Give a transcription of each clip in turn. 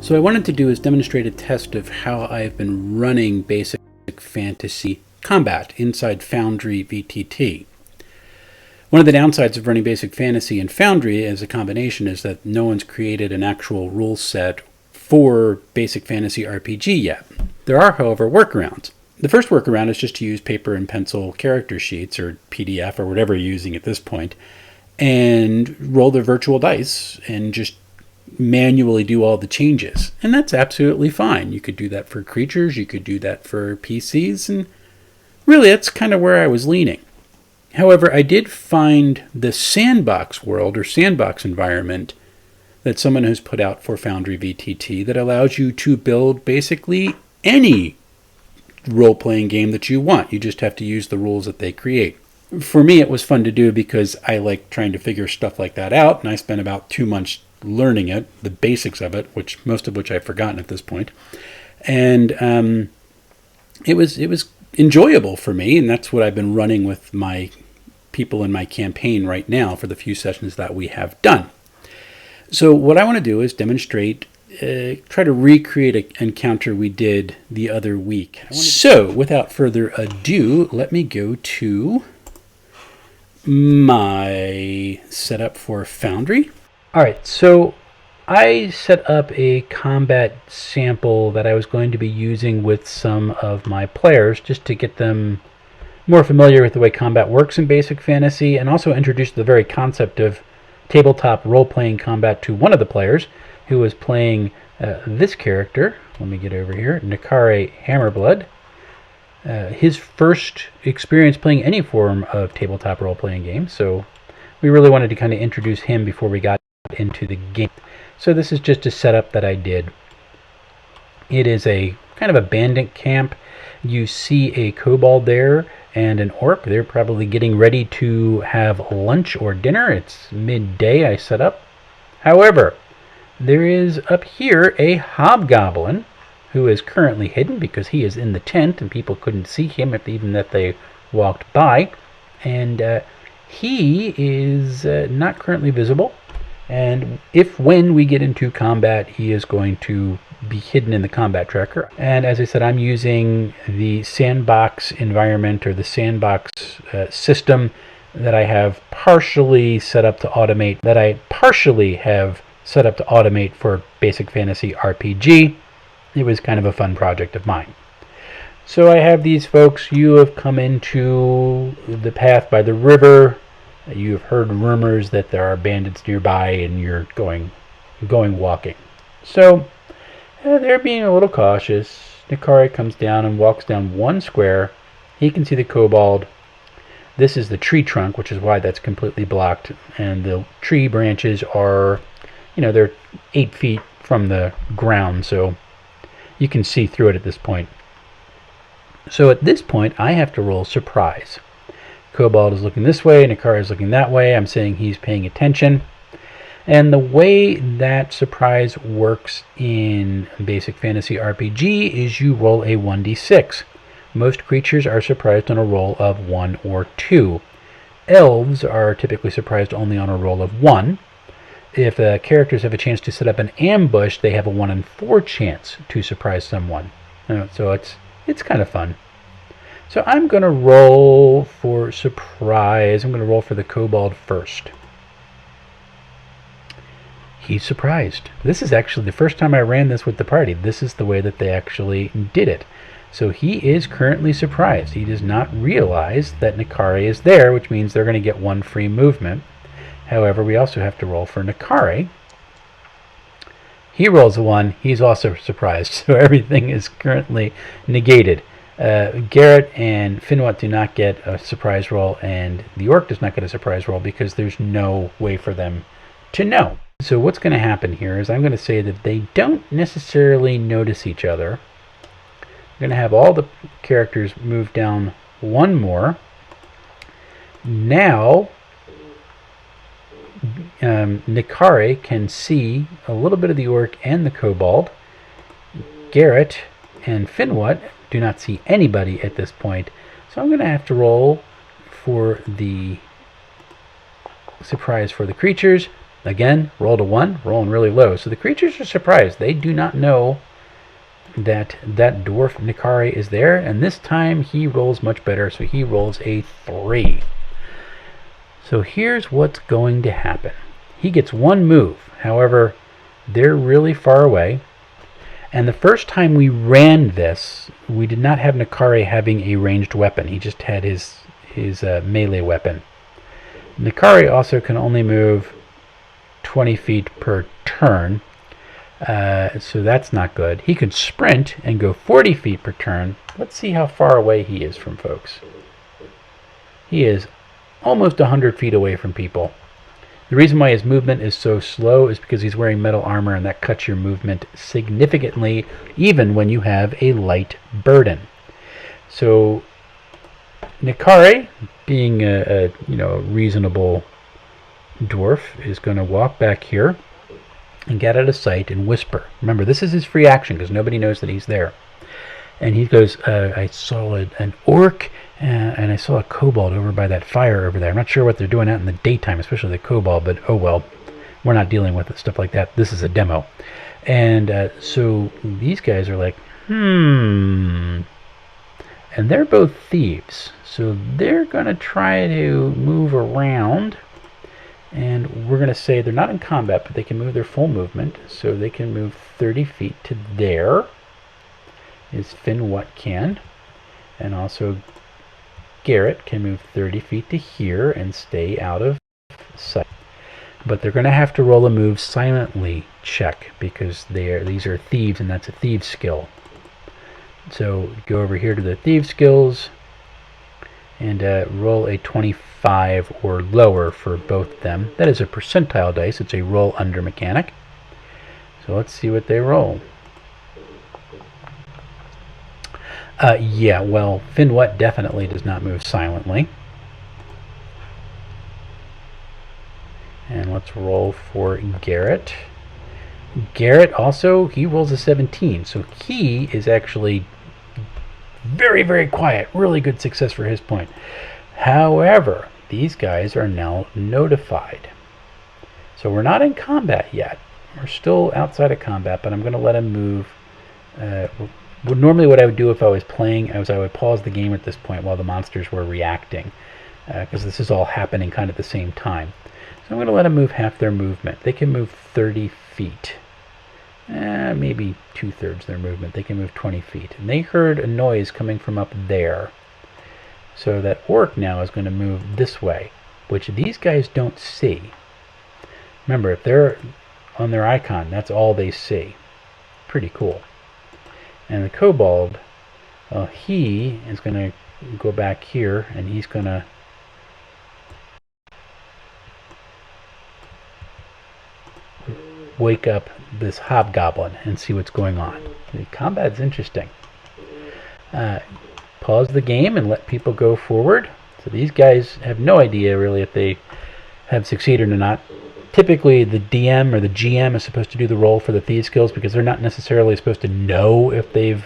So what I wanted to do is demonstrate a test of how I've been running basic fantasy combat inside FoundryVTT. One of the downsides of running basic fantasy in Foundry as a combination is that no one's created an actual rule set for basic fantasy RPG yet. There are, however, workarounds. The first workaround is just to use paper and pencil character sheets or PDF or whatever you're using at this point and roll the virtual dice and just manually do all the changes. And that's absolutely fine. You could do that for creatures, you could do that for PCs, and really that's kind of where I was leaning. However, I did find the Sandbox world or Sandbox environment that someone has put out for FoundryVTT that allows you to build basically any role-playing game that you want. You just have to use the rules that they create. For me, it was fun to do because I like trying to figure stuff like that out, and I spent about 2 months learning it, the basics of it, which most of which I've forgotten at this point. And it was enjoyable for me, and that's what I've been running with my people in my campaign right now for the few sessions that we have done. So what I want to do is demonstrate, try to recreate an encounter we did the other week. So without further ado, let me go to my setup for Foundry. All right, so I set up a combat sample that I was going to be using with some of my players just to get them more familiar with the way combat works in basic fantasy, and also introduce the very concept of tabletop role-playing combat to one of the players who was playing this character. Let me get over here, Nikare Hammerblood. His first experience playing any form of tabletop role-playing game, so we really wanted to kind of introduce him before we got into the game. So this is just a setup that I did. It is a kind of a bandit camp. You see a kobold there and an orc. They're probably getting ready to have lunch or dinner. It's midday, I set up. However, there is up here a hobgoblin who is currently hidden because he is in the tent and people couldn't see him even if they walked by. And he is not currently visible. And when we get into combat, he is going to be hidden in the combat tracker. And as I said, I'm using the Sandbox environment or the Sandbox system that I have partially set up to automate, for basic fantasy RPG. It was kind of a fun project of mine. So I have these folks. You have come into the path by the river. You have heard rumors that there are bandits nearby and you're going walking. So they're being a little cautious. Nikare comes down and walks down one square. He can see the kobold. This is the tree trunk, which is why that's completely blocked. And the tree branches are, they're 8 feet from the ground, so you can see through it at this point. So at this point, I have to roll surprise. Kobold is looking this way, Nikare is looking that way. I'm saying he's paying attention. And the way that surprise works in basic fantasy RPG is you roll a 1d6. Most creatures are surprised on a roll of 1 or 2. Elves are typically surprised only on a roll of 1. If characters have a chance to set up an ambush, they have a 1 in 4 chance to surprise someone. So it's kind of fun. So I'm going to roll for surprise. I'm going to roll for the kobold first. He's surprised. This is actually the first time I ran this with the party. This is the way that they actually did it. So he is currently surprised. He does not realize that Nikare is there, which means they're going to get 1 free movement. However, we also have to roll for Nikare. He rolls a 1. He's also surprised. So everything is currently negated. Garrett and Finwat do not get a surprise roll, and the orc does not get a surprise roll because there's no way for them to know. So what's going to happen here is I'm going to say that they don't necessarily notice each other. I'm going to have all the characters move down 1 more. Now, Nikare can see a little bit of the orc and the kobold. Garrett and Finwat do not see anybody at this point. So I'm going to have to roll for the surprise for the creatures. Again, rolled a 1, rolling really low. So the creatures are surprised. They do not know that that dwarf Nikari is there, and this time he rolls much better, so he rolls a 3. So here's what's going to happen. He gets 1 move. However, they're really far away. And the first time we ran this, we did not have Nikari having a ranged weapon. He just had his melee weapon. Nikari also can only move 20 feet per turn, so that's not good. He could sprint and go 40 feet per turn. Let's see how far away he is from folks. He is almost 100 feet away from people. The reason why his movement is so slow is because he's wearing metal armor, and that cuts your movement significantly, even when you have a light burden. So Nikari, being a reasonable dwarf, is going to walk back here and get out of sight and whisper. Remember, this is his free action because nobody knows that he's there. And he goes, I saw an orc and I saw a kobold over by that fire over there. I'm not sure what they're doing out in the daytime, especially the kobold, but oh well, we're not dealing with stuff like that. This is a demo. And so these guys are like, and they're both thieves. So they're going to try to move around. And we're going to say they're not in combat, but they can move their full movement. So they can move 30 feet to there. Is Finn what can. And also Garrett can move 30 feet to here and stay out of sight. But they're going to have to roll a move silently check because these are thieves, and that's a thieves skill. So go over here to the thieves skills and roll a 25 or lower for both of them. That is a percentile dice. It's a roll under mechanic. So let's see what they roll. Yeah, well, Finwet definitely does not move silently. And let's roll for Garrett. Garrett also, he rolls a 17, so he is actually very, very quiet. Really good success for his point. However, these guys are now notified. So we're not in combat yet. We're still outside of combat, but I'm going to let him move. Normally what I would do if I was playing is I would pause the game at this point while the monsters were reacting, because this is all happening kind of at the same time. So I'm going to let them move half their movement. They can move 30 feet. Maybe 2/3 their movement. They can move 20 feet. And they heard a noise coming from up there. So that orc now is going to move this way, which these guys don't see. Remember, if they're on their icon, that's all they see. Pretty cool. And the kobold, he is going to go back here, and he's going to wake up this hobgoblin and see what's going on. The combat's interesting. Pause the game and let people go forward. So these guys have no idea really if they have succeeded or not. Typically the DM or the GM is supposed to do the roll for the thieves skills because they're not necessarily supposed to know if they've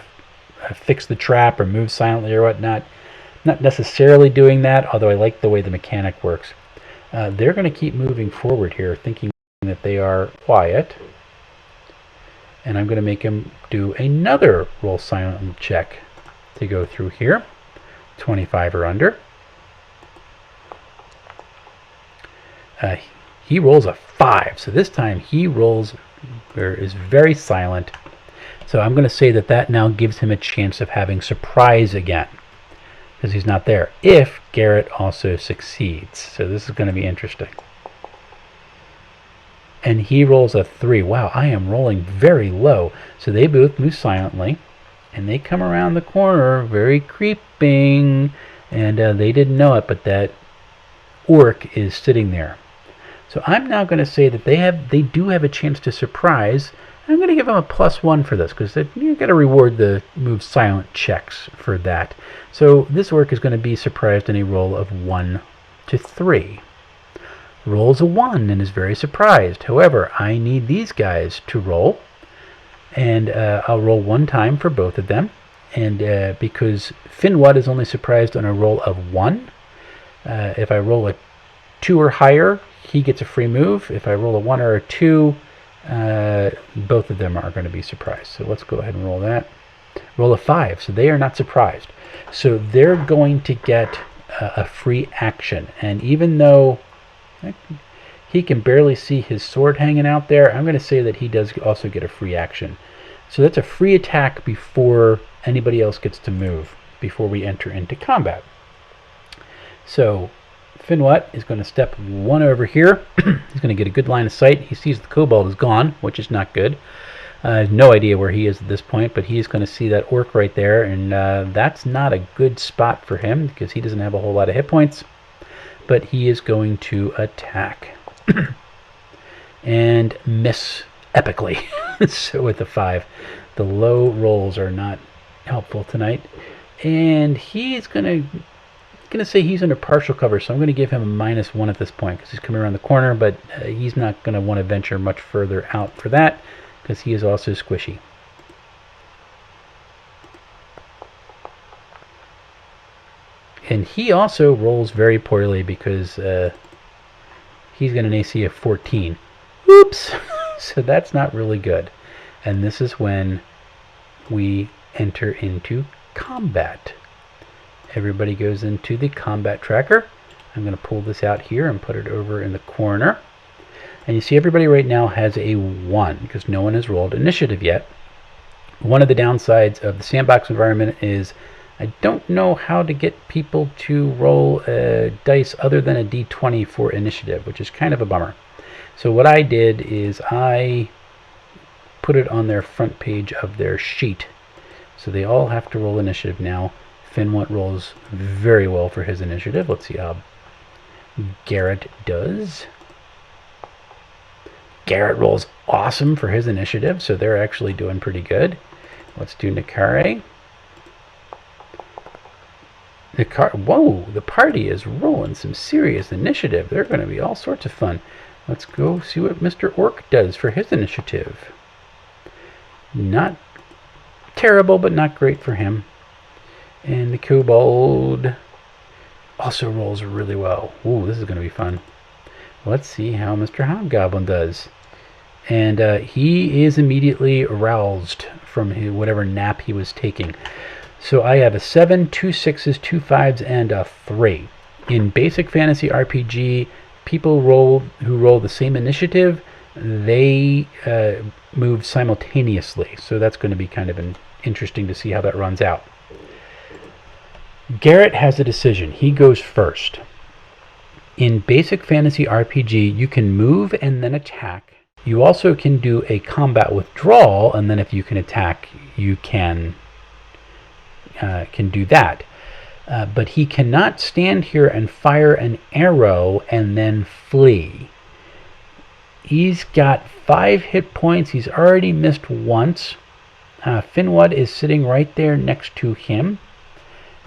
fixed the trap or moved silently or whatnot. Not necessarily doing that, although I like the way the mechanic works. They're going to keep moving forward here, thinking that they are quiet. And I'm going to make him do another roll silent check to go through here. 25 or under. He rolls a 5, so this time he rolls or is very silent. So I'm going to say that now gives him a chance of having surprise again, because he's not there, if Garrett also succeeds. So this is going to be interesting. And he rolls a 3. Wow, I am rolling very low. So they both move silently, and they come around the corner, very creeping, and they didn't know it, but that orc is sitting there. So I'm now going to say that they do have a chance to surprise. I'm going to give them a +1 for this because you've got to reward the move silent checks for that. So this orc is going to be surprised in a roll of 1 to 3. Rolls a 1 and is very surprised. However, I need these guys to roll, and I'll roll 1 time for both of them. And because Finwad is only surprised on a roll of 1, if I roll a 2 or higher, he gets a free move. If I roll a 1 or a 2, both of them are going to be surprised. So let's go ahead and roll that. Roll a 5, so they are not surprised. So they're going to get a free action. And even though he can barely see his sword hanging out there, I'm going to say that he does also get a free action. So that's a free attack before anybody else gets to move, before we enter into combat. So Finwat is going to step 1 over here. He's going to get a good line of sight. He sees the kobold is gone, which is not good. I have no idea where he is at this point, but he's going to see that orc right there, and that's not a good spot for him because he doesn't have a whole lot of hit points. But he is going to attack and miss epically. So with the 5, the low rolls are not helpful tonight, and he's going to say he's under partial cover, so I'm going to give him a -1 at this point because he's coming around the corner, but he's not going to want to venture much further out for that because he is also squishy. And he also rolls very poorly because he's got an AC of 14. Oops! So that's not really good. And this is when we enter into combat. Everybody goes into the combat tracker. I'm going to pull this out here and put it over in the corner. And you see everybody right now has a 1 because no one has rolled initiative yet. One of the downsides of the sandbox environment is I don't know how to get people to roll a dice other than a d20 for initiative, which is kind of a bummer. So what I did is I put it on their front page of their sheet. So they all have to roll initiative now. Finwat rolls very well for his initiative. Let's see how Garrett does. Garrett rolls awesome for his initiative, so they're actually doing pretty good. Let's do Nakare. Whoa, the party is rolling some serious initiative. They're going to be all sorts of fun. Let's go see what Mr. Orc does for his initiative. Not terrible, but not great for him. And the kobold also rolls really well. Ooh, this is going to be fun. Let's see how Mr. Hobgoblin does. And he is immediately aroused from whatever nap he was taking. So I have a 7, 2 6s, 2 5s, and a 3. In basic fantasy RPG, people who roll the same initiative, they move simultaneously. So that's going to be kind of interesting to see how that runs out. Garrett has a decision. He goes first. In basic fantasy RPG, you can move and then attack. You also can do a combat withdrawal, and then if you can attack, you can do that. But he cannot stand here and fire an arrow and then flee. He's got 5 hit points. He's already missed once. Finwat is sitting right there next to him,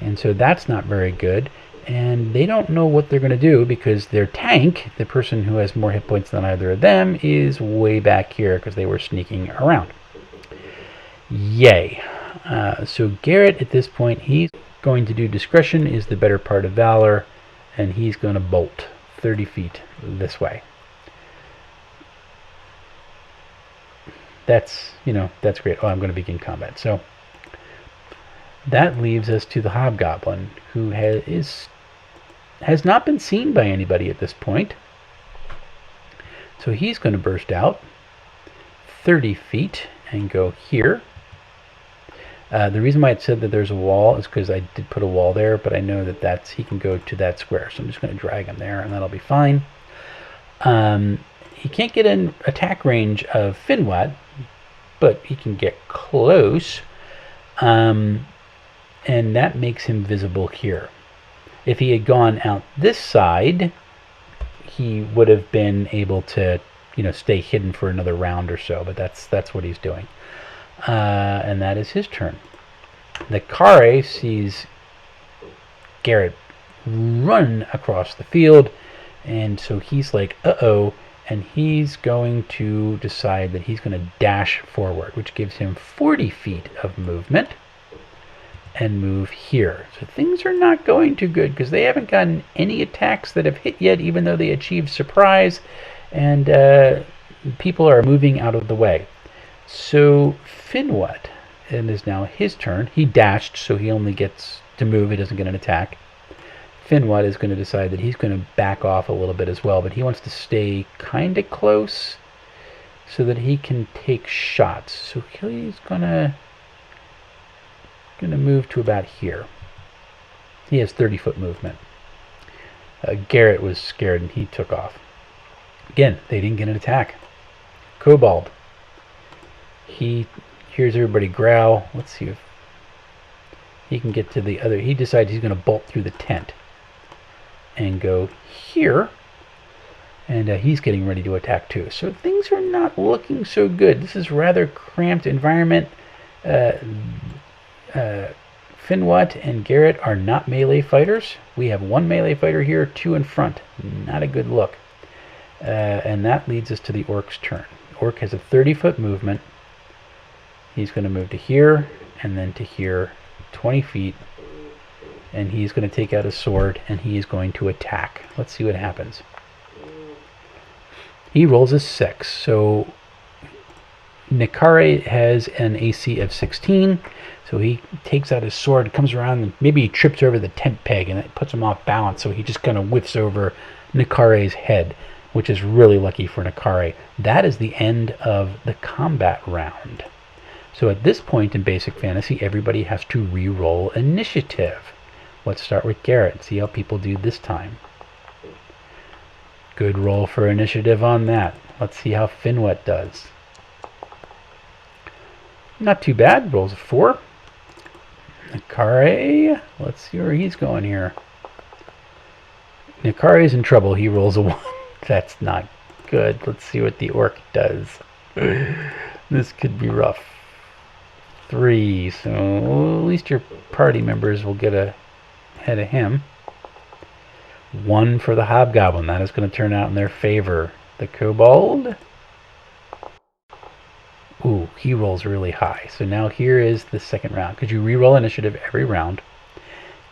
and so that's not very good. And they don't know what they're going to do because their tank, the person who has more hit points than either of them, is way back here because they were sneaking around. Yay. So Garrett at this point, he's going to do discretion is the better part of valor, and he's going to bolt 30 feet this way. That's great. Oh, I'm going to begin combat. So that leaves us to the Hobgoblin, who has not been seen by anybody at this point. So he's going to burst out 30 feet and go here. The reason why it said that there's a wall is because I did put a wall there, but I know that he can go to that square. So I'm just going to drag him there, and that'll be fine. He can't get in attack range of Finwat, but he can get close. And that makes him visible here. If he had gone out this side, he would have been able to, stay hidden for another round or so. But that's what he's doing, and that is his turn. The Kare sees Garrett run across the field, and so he's like, "Uh-oh," and he's going to decide that he's going to dash forward, which gives him 40 feet of movement. and move here. So things are not going too good because they haven't gotten any attacks that have hit yet, even though they achieved surprise, and people are moving out of the way. So Finwat, it is now his turn. He dashed, so he only gets to move. He doesn't get an attack. Finwat is going to decide that he's going to back off a little bit as well, but he wants to stay kind of close so that he can take shots. So he's gonna move to about here. He has 30-foot movement. Garrett was scared and he took off. Again, they didn't get an attack. Kobold. He hears everybody growl. Let's see if he can get to the other. He decides he's going to bolt through the tent and go here. And he's getting ready to attack too. So things are not looking so good. This is rather cramped environment. Finwat and Garrett are not melee fighters. We have one melee fighter here, two in front. Not a good look. And that leads us to the Orc's turn. Orc has a 30-foot movement. He's going to move to here and then to here, 20 feet. And he's going to take out his sword and he is going to attack. Let's see what happens. He rolls a 6, so Nikare has an AC of 16, so he takes out his sword, comes around, and maybe he trips over the tent peg, and it puts him off balance, so he just kind of whiffs over Nikare's head, which is really lucky for Nikare. That is the end of the combat round. So at this point in Basic Fantasy, everybody has to re-roll initiative. Let's start with Garrett, see how people do this time. Good roll for initiative on that. Let's see how Finwat does. Not too bad. Rolls a 4. Nikare. Let's see where he's going here. Nikare's in trouble. He rolls a 1. That's not good. Let's see what the Orc does. This could be rough. 3. So at least your party members will get ahead of him. 1 for the Hobgoblin. That is going to turn out in their favor. The Kobold. Ooh, he rolls really high. So now here is the second round. Could you re-roll initiative every round?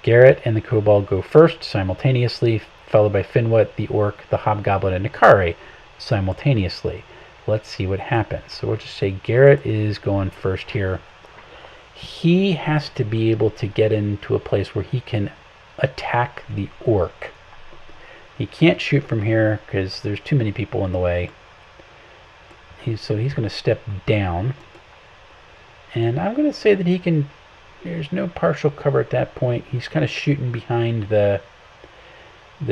Garrett and the Kobold go first simultaneously, followed by Finwat, the Orc, the Hobgoblin, and Nikare simultaneously. Let's see what happens. So we'll just say Garrett is going first here. He has to be able to get into a place where he can attack the Orc. He can't shoot from here because there's too many people in the way. So he's going to step down. And I'm going to say that he can... There's no partial cover at that point. He's kind of shooting behind the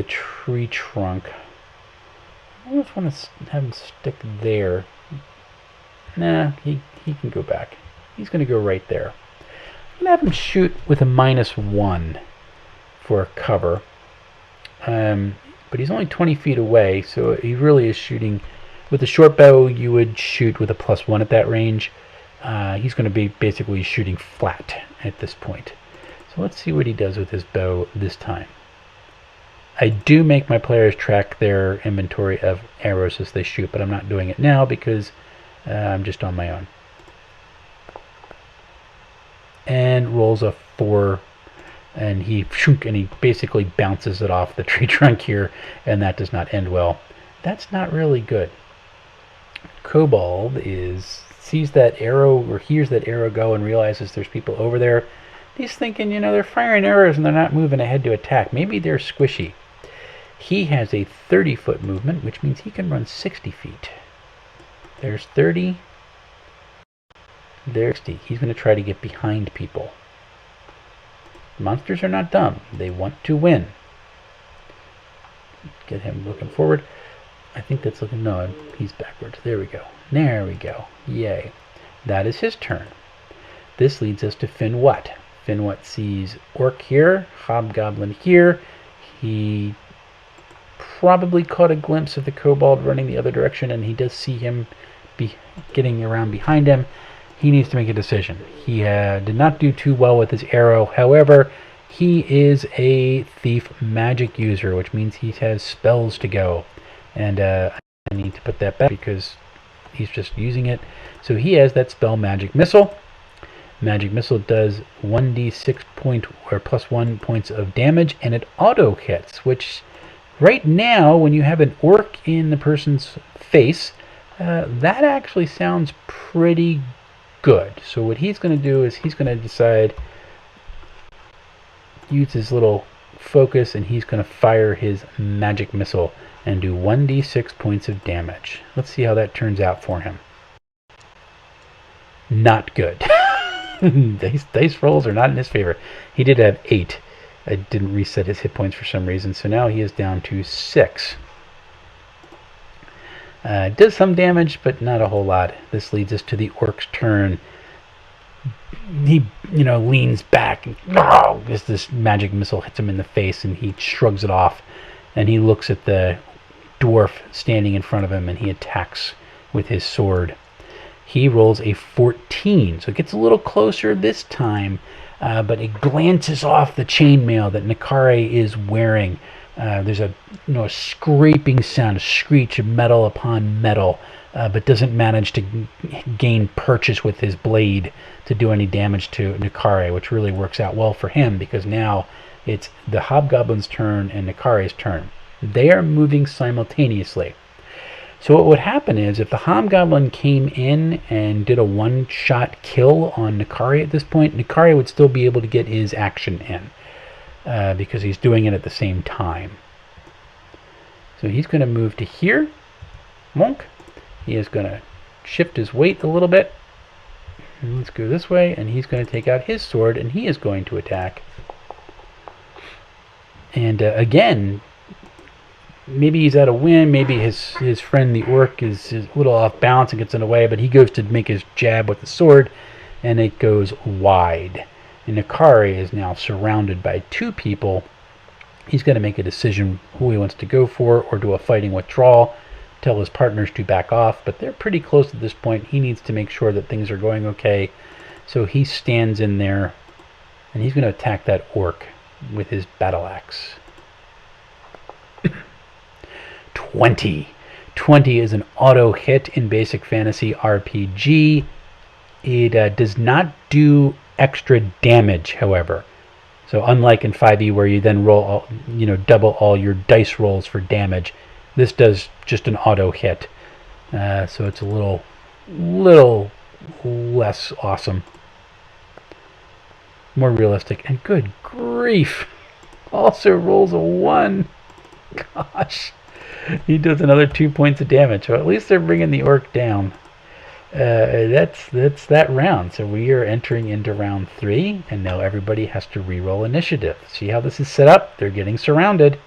tree trunk. I almost want to have him stick there. Nah, he can go back. He's going to go right there. I'm going to have him shoot with a -1 for cover. But he's only 20 feet away, so he really is shooting. With a short bow, you would shoot with a +1 at that range. He's going to be basically shooting flat at this point. So let's see what he does with his bow this time. I do make my players track their inventory of arrows as they shoot, but I'm not doing it now because I'm just on my own. And rolls a 4. And he basically bounces it off the tree trunk here, and that does not end well. That's not really good. Kobold sees that arrow or hears that arrow go and realizes there's people over there. He's thinking, they're firing arrows and they're not moving ahead to attack. Maybe they're squishy. He has a 30-foot movement, which means he can run 60 feet. There's 30. There's 60. He's going to try to get behind people. Monsters are not dumb. They want to win. Get him looking forward. I think that's looking... No, he's backwards. There we go. There we go. Yay. That is his turn. This leads us to Finwat. Finwat sees Orc here, Hobgoblin here. He probably caught a glimpse of the Kobold running the other direction, and he does see him getting around behind him. He needs to make a decision. He did not do too well with his arrow. However, he is a thief magic user, which means he has spells to go. And I need to put that back because he's just using it. So he has that spell Magic Missile. Magic Missile does 1d6 point or +1 points of damage, and it auto hits, which right now, when you have an orc in the person's face, that actually sounds pretty good. So what he's going to do is he's going to decide, use his little focus, and he's going to fire his magic missile and do 1d6 points of damage. Let's see how that turns out for him. Not good. dice rolls are not in his favor. He did have 8. I didn't reset his hit points for some reason, so now he is down to 6. Does some damage, but not a whole lot. This leads us to the orc's turn. He, leans back, and as this magic missile hits him in the face, and he shrugs it off, and he looks at the dwarf standing in front of him, and he attacks with his sword. He rolls a 14, so it gets a little closer this time, but it glances off the chainmail that Nakare is wearing. There's a scraping sound, a screech of metal upon metal, but doesn't manage to gain purchase with his blade to do any damage to Nakare, which really works out well for him because now it's the hobgoblin's turn and Nakare's turn. They are moving simultaneously. So what would happen is if the hobgoblin came in and did a one-shot kill on Nakare at this point, Nakare would still be able to get his action in because he's doing it at the same time. So he's going to move to here. Monk. He is going to shift his weight a little bit. And let's go this way, and he's going to take out his sword, and he is going to attack. And again, maybe he's at a win, maybe his friend the orc is a little off balance and gets in the way, but he goes to make his jab with the sword, and it goes wide. And Nakare is now surrounded by 2 people. He's going to make a decision who he wants to go for or do a fighting withdrawal, tell his partners to back off, but they're pretty close at this point. He needs to make sure that things are going okay. So he stands in there, and he's going to attack that orc with his battle axe. 20. 20 is an auto hit in Basic Fantasy RPG. It does not do extra damage, however. So unlike in 5e where you then roll, double all your dice rolls for damage, this does just an auto hit. So it's a little less awesome. More realistic. And good grief, also rolls a 1. Gosh. He does another 2 points of damage. So at least they're bringing the orc down. That's that round. So we are entering into round 3, and now everybody has to reroll initiative. See how this is set up? They're getting surrounded.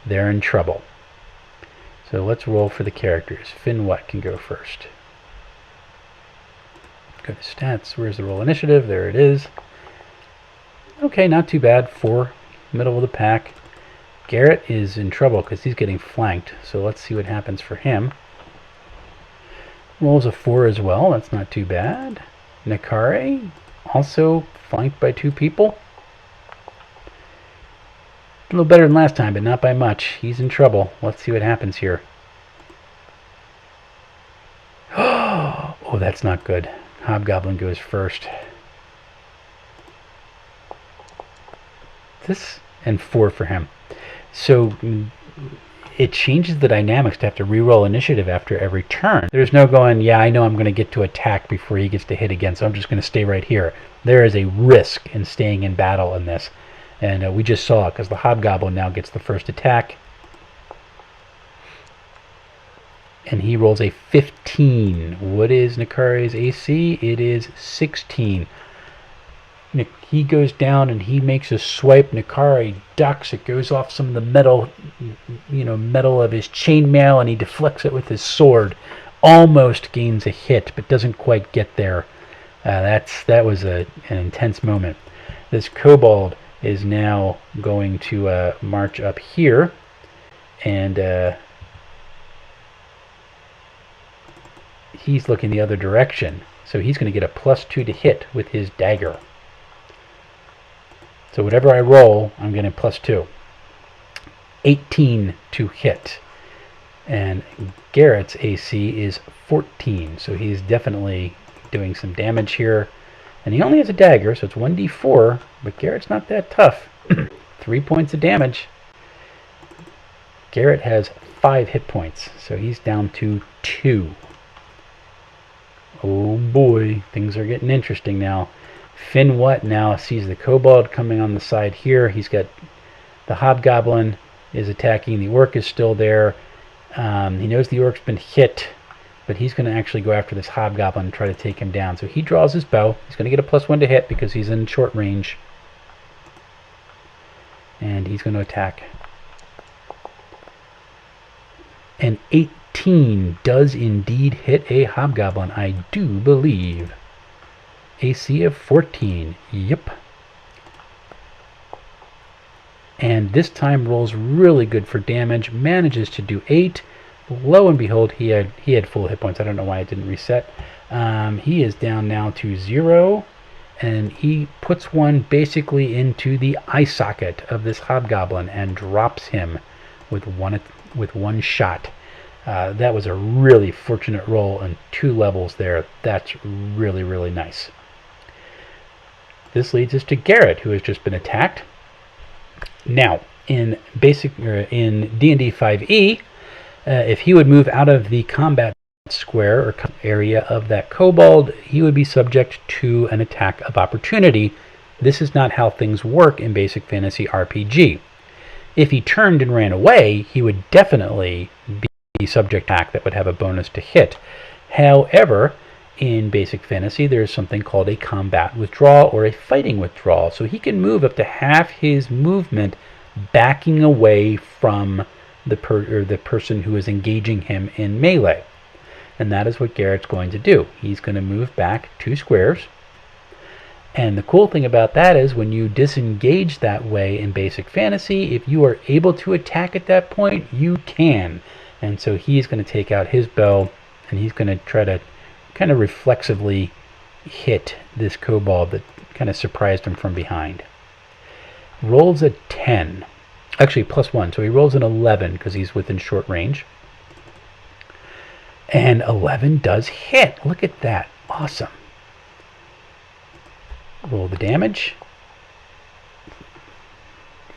They're in trouble. So let's roll for the characters. Finn What can go first. Go to stats. Where's the roll initiative? There it is. Okay, not too bad. 4, middle of the pack. Garrett is in trouble because he's getting flanked. So let's see what happens for him. Rolls a 4 as well. That's not too bad. Nakare, also flanked by 2 people. A little better than last time, but not by much. He's in trouble. Let's see what happens here. Oh, that's not good. Hobgoblin goes first. This and 4 for him. So it changes the dynamics to have to reroll initiative after every turn. There's no going, yeah, I know I'm going to get to attack before he gets to hit again, so I'm just going to stay right here. There is a risk in staying in battle in this. And we just saw it because the hobgoblin now gets the first attack. And he rolls a 15. What is Nakare's AC? It is 16. He goes down and he makes a swipe. Nakare ducks. It goes off some of the metal, metal of his chainmail, and he deflects it with his sword. Almost gains a hit, but doesn't quite get there. That was an intense moment. This kobold is now going to march up here, and he's looking the other direction. So he's going to get a +2 to hit with his dagger. So whatever I roll, I'm getting +2. 18 to hit. And Garrett's AC is 14, so he's definitely doing some damage here. And he only has a dagger, so it's 1d4, but Garrett's not that tough. 3 points of damage. Garrett has 5 hit points, so he's down to 2. Oh boy, things are getting interesting now. Finwat now sees the kobold coming on the side here. He's got the hobgoblin is attacking. The orc is still there. He knows the orc's been hit, but he's going to actually go after this hobgoblin and try to take him down. So he draws his bow. He's going to get a +1 to hit because he's in short range. And he's going to attack. An 18 does indeed hit a hobgoblin, I do believe. AC of 14. Yep. And this time rolls really good for damage. Manages to do 8. Lo and behold, he had full hit points. I don't know why it didn't reset. He is down now to 0. And he puts one basically into the eye socket of this hobgoblin and drops him with one shot. That was a really fortunate roll on 2 levels there. That's really, really nice. This leads us to Garrett, who has just been attacked. Now, in D&D 5e, if he would move out of the combat square or area of that kobold, he would be subject to an attack of opportunity. This is not how things work in Basic Fantasy RPG. If he turned and ran away, he would definitely be subject to attack that would have a bonus to hit. However, in Basic Fantasy, there is something called a combat withdrawal or a fighting withdrawal. So he can move up to half his movement backing away from the person who is engaging him in melee. And that is what Garrett's going to do. He's going to move back 2 squares. And the cool thing about that is when you disengage that way in Basic Fantasy, if you are able to attack at that point, you can. And so he's going to take out his bow and he's going to try to kind of reflexively hit this kobold that kind of surprised him from behind. Rolls a 10. Actually, +1. So he rolls an 11 because he's within short range. And 11 does hit. Look at that. Awesome. Roll the damage.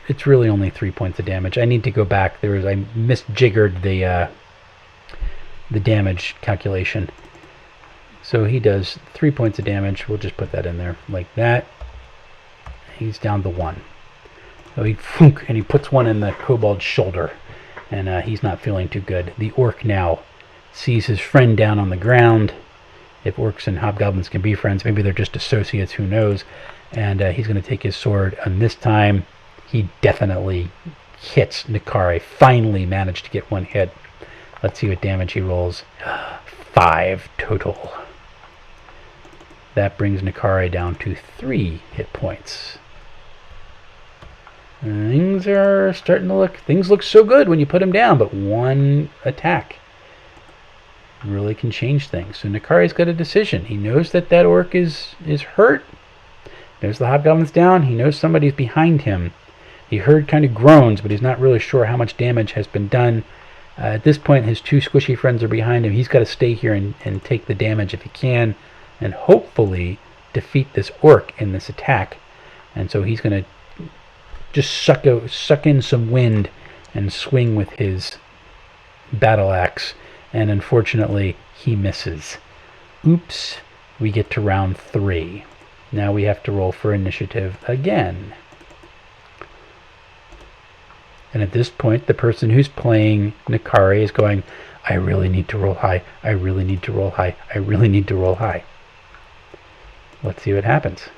It's really only 3 points of damage. I need to go back. I misjiggered the damage calculation. So he does 3 points of damage. We'll just put that in there like that. He's down to 1. So he puts one in the kobold's shoulder, and he's not feeling too good. The orc now sees his friend down on the ground. If orcs and hobgoblins can be friends, maybe they're just associates, who knows. And he's going to take his sword, and this time he definitely hits Nakari. Finally managed to get one hit. Let's see what damage he rolls. 5 total. That brings Nakari down to 3 hit points. Things are starting to things look so good when you put him down, but one attack really can change things. So Nakari's got a decision. He knows that orc is hurt. Knows the hobgoblin's down. He knows somebody's behind him. He heard kind of groans, but he's not really sure how much damage has been done. At this point, his 2 squishy friends are behind him. He's got to stay here and take the damage if he can, and hopefully defeat this orc in this attack. And so he's going to just suck in some wind and swing with his battle axe. And unfortunately, he misses. Oops, we get to round 3. Now we have to roll for initiative again. And at this point, the person who's playing Nakari is going, I really need to roll high. I really need to roll high. I really need to roll high. Let's see what happens.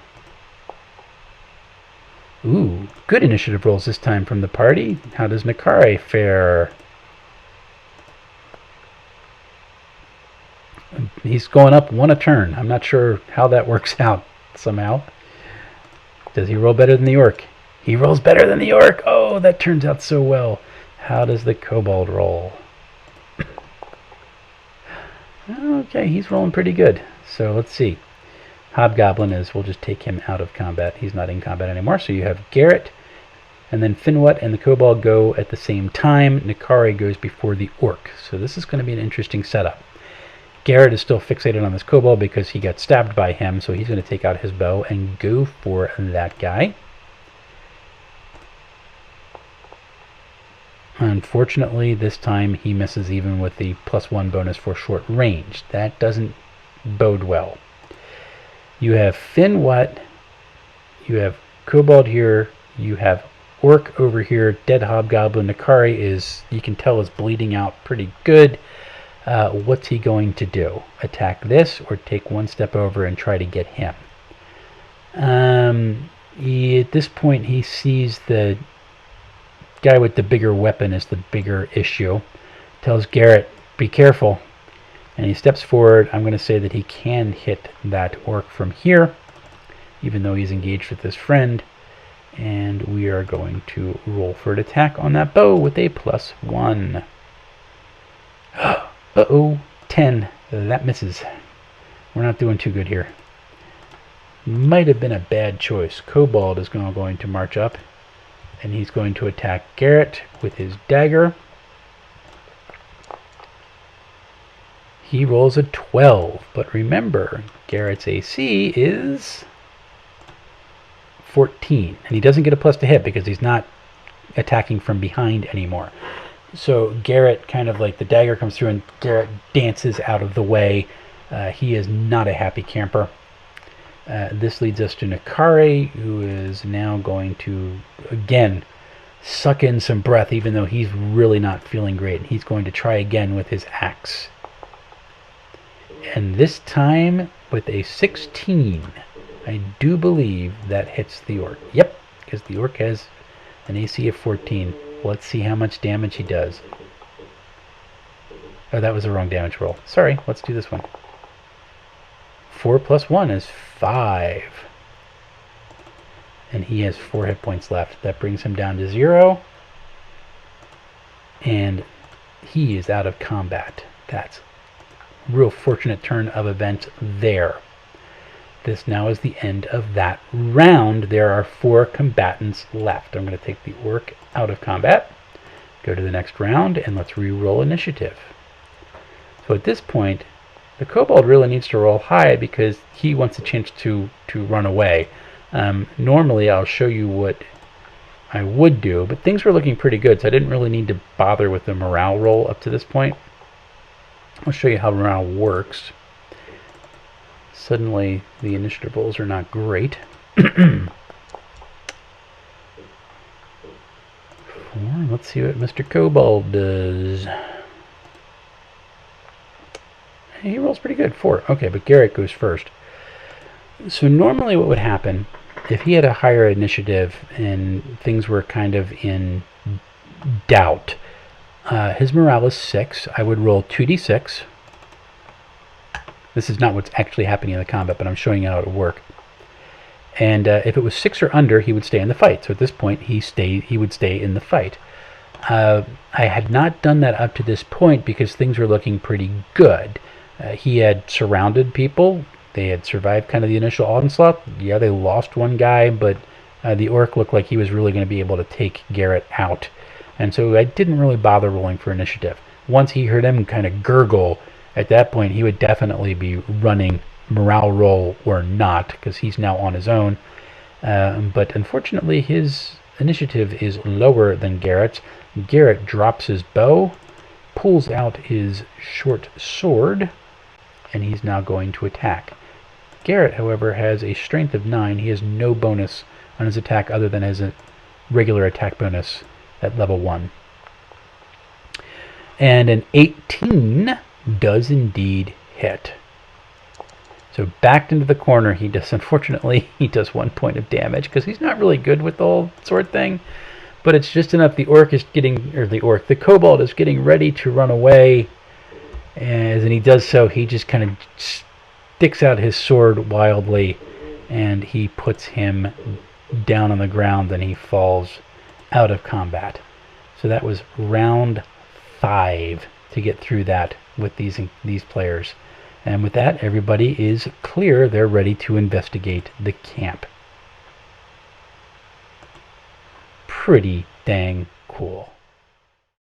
Ooh, good initiative rolls this time from the party. How does Nakari fare? He's going up 1 a turn. I'm not sure how that works out somehow. Does he roll better than the orc? He rolls better than the orc. Oh, that turns out so well. How does the kobold roll? Okay, he's rolling pretty good. So let's see. Hobgoblin we'll just take him out of combat. He's not in combat anymore. So you have Garrett, and then Finwat and the kobold go at the same time. Nakari goes before the orc. So this is going to be an interesting setup. Garrett is still fixated on this kobold because he got stabbed by him, so he's going to take out his bow and go for that guy. Unfortunately, this time he misses even with the +1 bonus for short range. That doesn't bode well. You have Finwat, you have Kobold here, you have Orc over here, Dead Hobgoblin. Nakari is, you can tell, is bleeding out pretty good. What's he going to do? Attack this or take one step over and try to get him? At this point, he sees the guy with the bigger weapon is the bigger issue. Tells Garrett, be careful. And he steps forward. I'm going to say that he can hit that orc from here, even though he's engaged with his friend. And we are going to roll for an attack on that bow with a +1. Uh-oh, 10. That misses. We're not doing too good here. Might have been a bad choice. Kobold is going to march up, and he's going to attack Garrett with his dagger. He rolls a 12, but remember, Garrett's AC is 14, and he doesn't get a plus to hit because he's not attacking from behind anymore. So Garrett, kind of like the dagger comes through and Garrett dances out of the way. He is not a happy camper. This leads us to Nakari, who is now going to, again, suck in some breath, even though he's really not feeling great. He's going to try again with his axe. And this time with a 16. I do believe that hits the orc. Yep, because the orc has an AC of 14. Let's see how much damage he does. Oh, that was the wrong damage roll. Sorry, let's do this one. 4 + 1 is 5. And he has 4 hit points left. That brings him down to 0. And he is out of combat. That's a real fortunate turn of events there. This now is the end of that round. There are 4 combatants left. I'm going to take the orc out of combat, go to the next round, and let's re-roll initiative. So at this point, the kobold really needs to roll high because he wants a chance to run away. Normally I'll show you what I would do, but things were looking pretty good, so I didn't really need to bother with the morale roll up to this point. I'll show you how morale works. Suddenly the initiative rolls are not great. 4. Let's see what Mr. Kobold does. He rolls pretty good. 4. Okay, but Garrett goes first. So normally what would happen if he had a higher initiative and things were kind of in doubt, his morale is 6. I would roll 2d6. This is not what's actually happening in the combat, but I'm showing you how it would work. And if it was 6 or under, he would stay in the fight. So at this point, he would stay in the fight. I had not done that up to this point because things were looking pretty good. He had surrounded people. They had survived kind of the initial onslaught. Yeah, they lost one guy, but the orc looked like he was really going to be able to take Garrett out. And so I didn't really bother rolling for initiative. Once he heard him kind of gurgle, at that point he would definitely be running, morale roll or not, because he's now on his own. But unfortunately his initiative is lower than Garrett's. Garrett drops his bow, pulls out his short sword, and he's now going to attack. Garrett, however, has a strength of 9. He has no bonus on his attack other than his regular attack bonus at level 1. And an 18 does indeed hit. So backed into the corner, he does, unfortunately, he does 1 point of damage because he's not really good with the whole sword thing, but it's just enough. The orc is getting, or the kobold is getting ready to run away. As he does so, he just kind of sticks out his sword wildly, and he puts him down on the ground, and he falls out of combat. So that was round 5 to get through that with these players. And with that, everybody is clear. They're ready to investigate the camp. Pretty dang cool.